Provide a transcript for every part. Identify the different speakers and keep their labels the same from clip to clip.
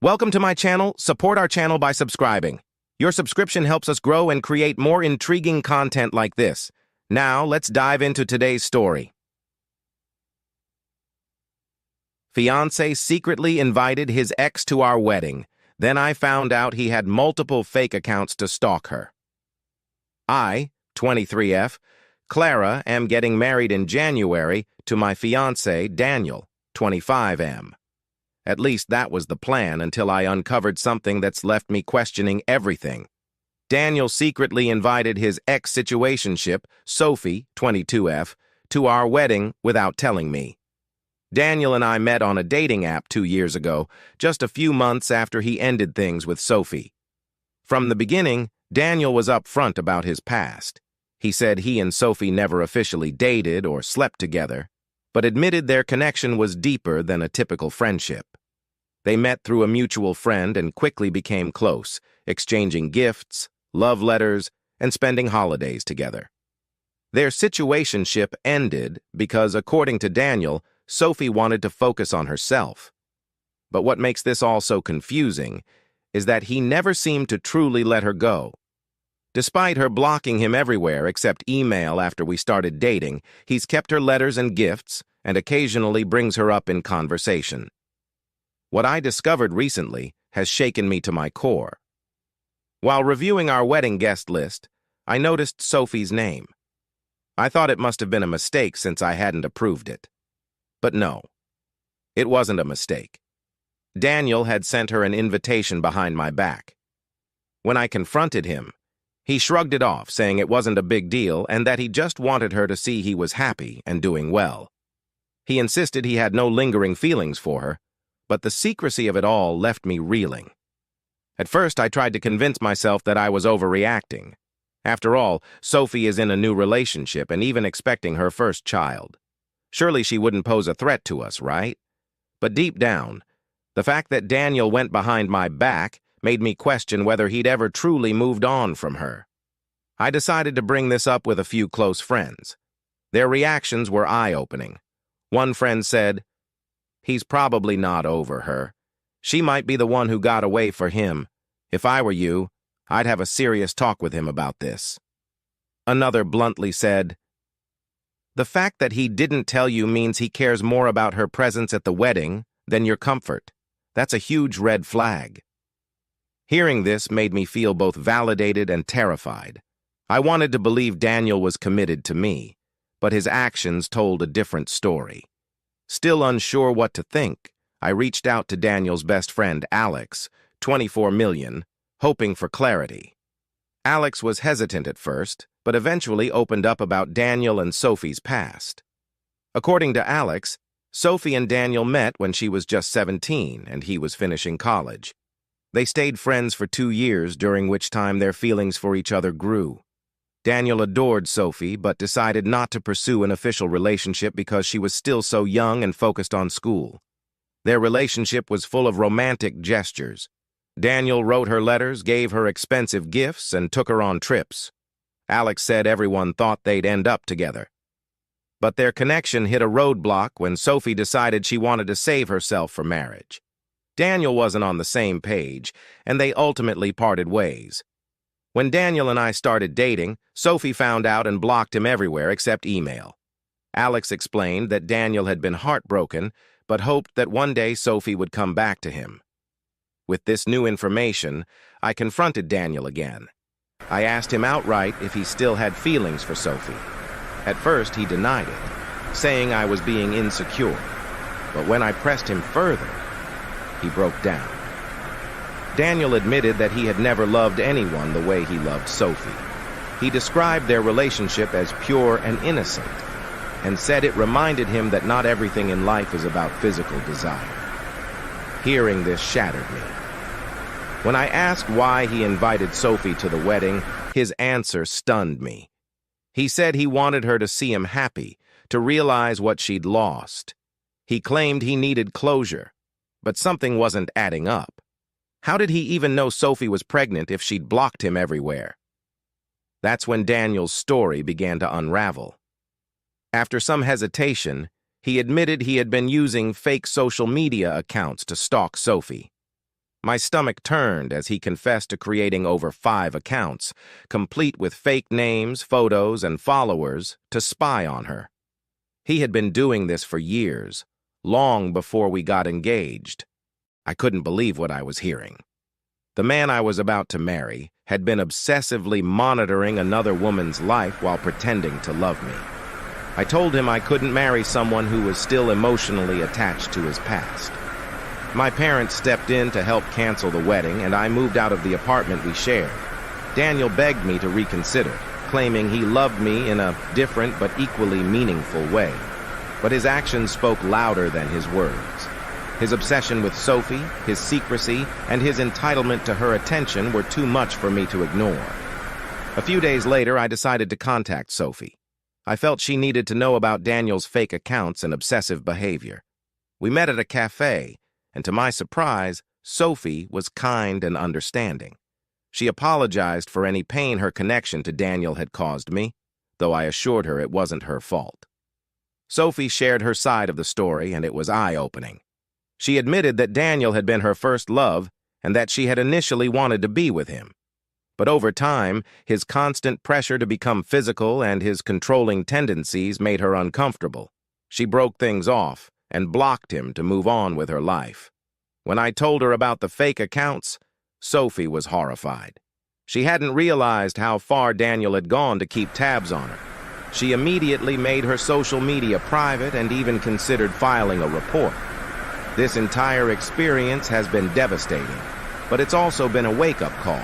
Speaker 1: Welcome to my channel. Support our channel by subscribing. Your subscription helps us grow and create more intriguing content like this. Now, let's dive into today's story. Fiancé secretly invited his ex to our wedding. Then I found out he had multiple fake accounts to stalk her. I, 23F, Clara, am getting married in January to my fiancé, Daniel, 25M. At least that was the plan until I uncovered something that's left me questioning everything. Daniel secretly invited his ex-situationship, Sophie, 22F, to our wedding without telling me. Daniel and I met on a dating app 2 years ago, just a few months after he ended things with Sophie. From the beginning, Daniel was upfront about his past. He said he and Sophie never officially dated or slept together, but admitted their connection was deeper than a typical friendship. They met through a mutual friend and quickly became close, exchanging gifts, love letters, and spending holidays together. Their situationship ended because, according to Daniel, Sophie wanted to focus on herself. But what makes this all so confusing is that he never seemed to truly let her go. Despite her blocking him everywhere except email after we started dating, he's kept her letters and gifts and occasionally brings her up in conversation. What I discovered recently has shaken me to my core. While reviewing our wedding guest list, I noticed Sophie's name. I thought it must have been a mistake since I hadn't approved it. But no, it wasn't a mistake. Daniel had sent her an invitation behind my back. When I confronted him, he shrugged it off, saying it wasn't a big deal and that he just wanted her to see he was happy and doing well. He insisted he had no lingering feelings for her, but the secrecy of it all left me reeling. At first, I tried to convince myself that I was overreacting. After all, Sophie is in a new relationship and even expecting her first child. Surely she wouldn't pose a threat to us, right? But deep down, the fact that Daniel went behind my back made me question whether he'd ever truly moved on from her. I decided to bring this up with a few close friends. Their reactions were eye-opening. One friend said, "He's probably not over her. She might be the one who got away for him. If I were you, I'd have a serious talk with him about this." Another bluntly said, "The fact that he didn't tell you means he cares more about her presence at the wedding than your comfort. That's a huge red flag." Hearing this made me feel both validated and terrified. I wanted to believe Daniel was committed to me, but his actions told a different story. Still unsure what to think, I reached out to Daniel's best friend, Alex, 24 million, hoping for clarity. Alex was hesitant at first, but eventually opened up about Daniel and Sophie's past. According to Alex, Sophie and Daniel met when she was just 17 and he was finishing college. They stayed friends for 2 years, during which time their feelings for each other grew. Daniel adored Sophie, but decided not to pursue an official relationship because she was still so young and focused on school. Their relationship was full of romantic gestures. Daniel wrote her letters, gave her expensive gifts, and took her on trips. Alex said everyone thought they'd end up together. But their connection hit a roadblock when Sophie decided she wanted to save herself for marriage. Daniel wasn't on the same page, and they ultimately parted ways. When Daniel and I started dating, Sophie found out and blocked him everywhere except email. Alex explained that Daniel had been heartbroken, but hoped that one day Sophie would come back to him. With this new information, I confronted Daniel again. I asked him outright if he still had feelings for Sophie. At first, he denied it, saying I was being insecure. But when I pressed him further, he broke down. Daniel admitted that he had never loved anyone the way he loved Sophie. He described their relationship as pure and innocent, and said it reminded him that not everything in life is about physical desire. Hearing this shattered me. When I asked why he invited Sophie to the wedding, his answer stunned me. He said he wanted her to see him happy, to realize what she'd lost. He claimed he needed closure, but something wasn't adding up. How did he even know Sophie was pregnant if she'd blocked him everywhere? That's when Daniel's story began to unravel. After some hesitation, he admitted he had been using fake social media accounts to stalk Sophie. My stomach turned as he confessed to creating over 5 accounts, complete with fake names, photos, and followers, to spy on her. He had been doing this for years, long before we got engaged. I couldn't believe what I was hearing. The man I was about to marry had been obsessively monitoring another woman's life while pretending to love me. I told him I couldn't marry someone who was still emotionally attached to his past. My parents stepped in to help cancel the wedding, and I moved out of the apartment we shared. Daniel begged me to reconsider, claiming he loved me in a different but equally meaningful way. But his actions spoke louder than his words. His obsession with Sophie, his secrecy, and his entitlement to her attention were too much for me to ignore. A few days later, I decided to contact Sophie. I felt she needed to know about Daniel's fake accounts and obsessive behavior. We met at a cafe, and to my surprise, Sophie was kind and understanding. She apologized for any pain her connection to Daniel had caused me, though I assured her it wasn't her fault. Sophie shared her side of the story, and it was eye-opening. She admitted that Daniel had been her first love and that she had initially wanted to be with him. But over time, his constant pressure to become physical and his controlling tendencies made her uncomfortable. She broke things off and blocked him to move on with her life. When I told her about the fake accounts, Sophie was horrified. She hadn't realized how far Daniel had gone to keep tabs on her. She immediately made her social media private and even considered filing a report. This entire experience has been devastating, but it's also been a wake-up call.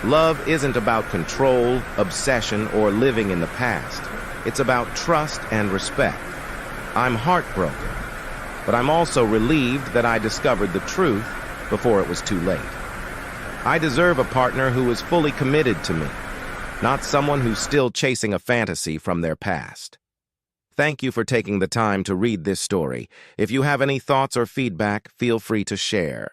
Speaker 1: Love isn't about control, obsession, or living in the past. It's about trust and respect. I'm heartbroken, but I'm also relieved that I discovered the truth before it was too late. I deserve a partner who is fully committed to me, not someone who's still chasing a fantasy from their past. Thank you for taking the time to read this story. If you have any thoughts or feedback, feel free to share.